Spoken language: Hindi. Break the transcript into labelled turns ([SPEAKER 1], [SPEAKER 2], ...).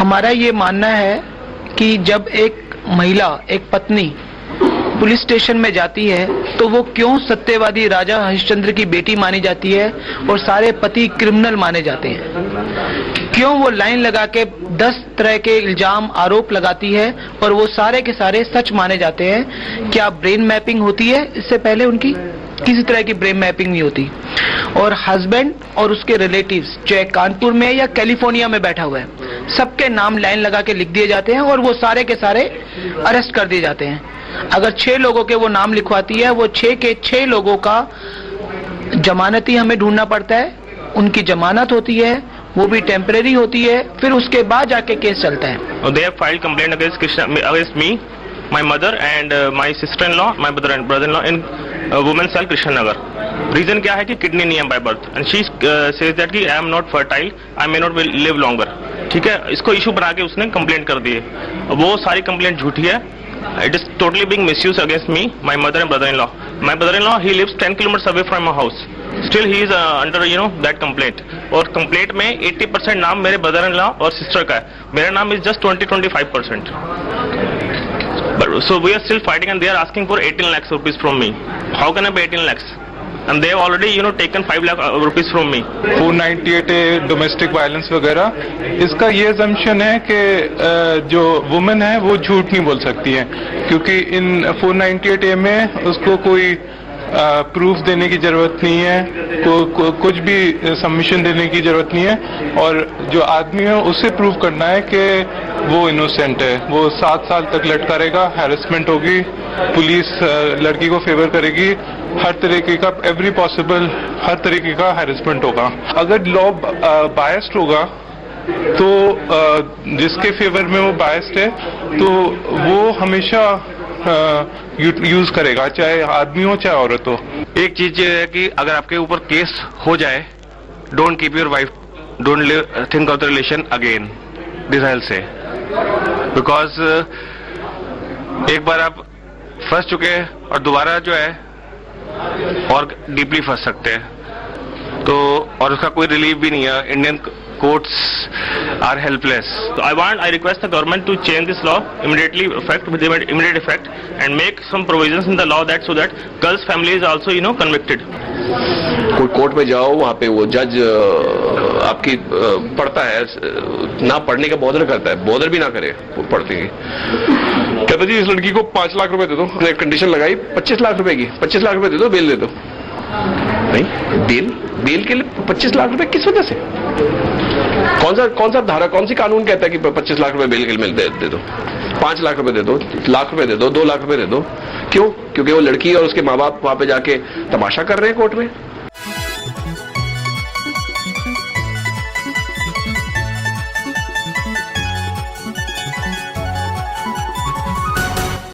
[SPEAKER 1] हमारा ये मानना है कि जब एक महिला, एक पत्नी पुलिस स्टेशन में जाती है तो वो क्यों सत्यवादी राजा हरिश्चंद्र की बेटी मानी जाती है और सारे पति क्रिमिनल माने जाते हैं? क्यों वो लाइन लगा के 10 तरह के इल्जाम आरोप लगाती है और वो सारे के सारे सच माने जाते हैं? क्या ब्रेन मैपिंग होती है इससे पहले? उनकी किसी तरह की ब्रेन मैपिंग नहीं होती। और हस्बैंड और उसके रिलेटिव्स चाहे कानपुर में या कैलिफोर्निया में बैठा हुआ है, सबके नाम लाइन लगा के लिख दिए जाते हैं और वो सारे के सारे अरेस्ट कर दिए जाते हैं। अगर 6 लोगों के वो नाम लिखवाती है, वो 6 के 6 लोगों का जमानती हमें ढूंढना पड़ता है। उनकी जमानत होती है, वो भी टेम्परेरी होती है, फिर उसके बाद जाके केस चलता है।
[SPEAKER 2] They have filed complaint against me, my mother and my sister-in-law, my brother-in-law in women's cell Krishnanagar. Reason क्या है कि किडनी नहीं है by birth and she says that कि I am not fertile, I may not live longer. ठीक है, इसको इशू बना के उसने कंप्लेंट कर दी है। वो सारी कंप्लेंट झूठी है। It is totally being misused against me, my mother and brother-in-law. My brother-in-law, he lives 10 kilometers away from my house. Still he is under that complaint. और complaint में 80% नाम मेरे brother-in-law और sister का है। मेरा नाम is just 20-25%. But so we are still fighting and they are asking for 18 lakhs rupees from me. How can I pay 18 lakhs? And they have already taken 5 lakh rupees from me.
[SPEAKER 3] 498A domestic violence वगैरह, इसका ये assumption है कि जो वुमेन है वो झूठ नहीं बोल सकती है, क्योंकि इन 498A में उसको कोई प्रूफ देने की जरूरत नहीं है, कुछ भी सबमिशन देने की जरूरत नहीं है। और जो आदमी है उसे प्रूव करना है कि वो इनोसेंट है। वो 7 साल तक लटका रहेगा, हैरेसमेंट होगी, पुलिस लड़की को फेवर करेगी, हर तरीके का एवरी पॉसिबल हर तरीके का हैरेसमेंट होगा। अगर लॉ बायस्ड होगा तो जिसके फेवर में वो बायस्ड है तो वो हमेशा यूज करेगा, चाहे आदमी हो चाहे औरत हो।
[SPEAKER 4] एक चीज ये है कि अगर आपके ऊपर केस हो जाए, don't keep your wife, don't think of the relation again, this I will say, because एक बार आप फंस चुके हैं और दोबारा जो है और डीपली फंस सकते हैं, तो और उसका कोई रिलीफ भी नहीं है। Indian courts are helpless.
[SPEAKER 2] So I request the government to change this law immediately with immediate effect and make some provisions in the law so that girls' family is also convicted.
[SPEAKER 5] कोई कोर्ट में जाओ, वहाँ पे वो जज आपकी पढ़ता है, ना पढ़ने का बॉदर करता है, बॉदर भी ना करे वो पढ़ते हैं, कहता जी इस लड़की को 5 लाख रुपए दे दो, कंडीशन लगाई 25 लाख रुपए की, 25 लाख रुपए दे दो, बेल दे दो। नहीं, बेल के लिए 25 लाख रुपए किस वजह से? कौन सा धारा, कौन सी कानून कहता है कि 25 लाख रुपए बेल के लिए दे दो? 5 लाख रुपए दे दो, लाख रुपए दे दो, 2 लाख रुपए दे दो। क्यों? क्योंकि वो लड़की और उसके माँ बाप वहां पे जाके तमाशा कर रहे हैं कोर्ट में।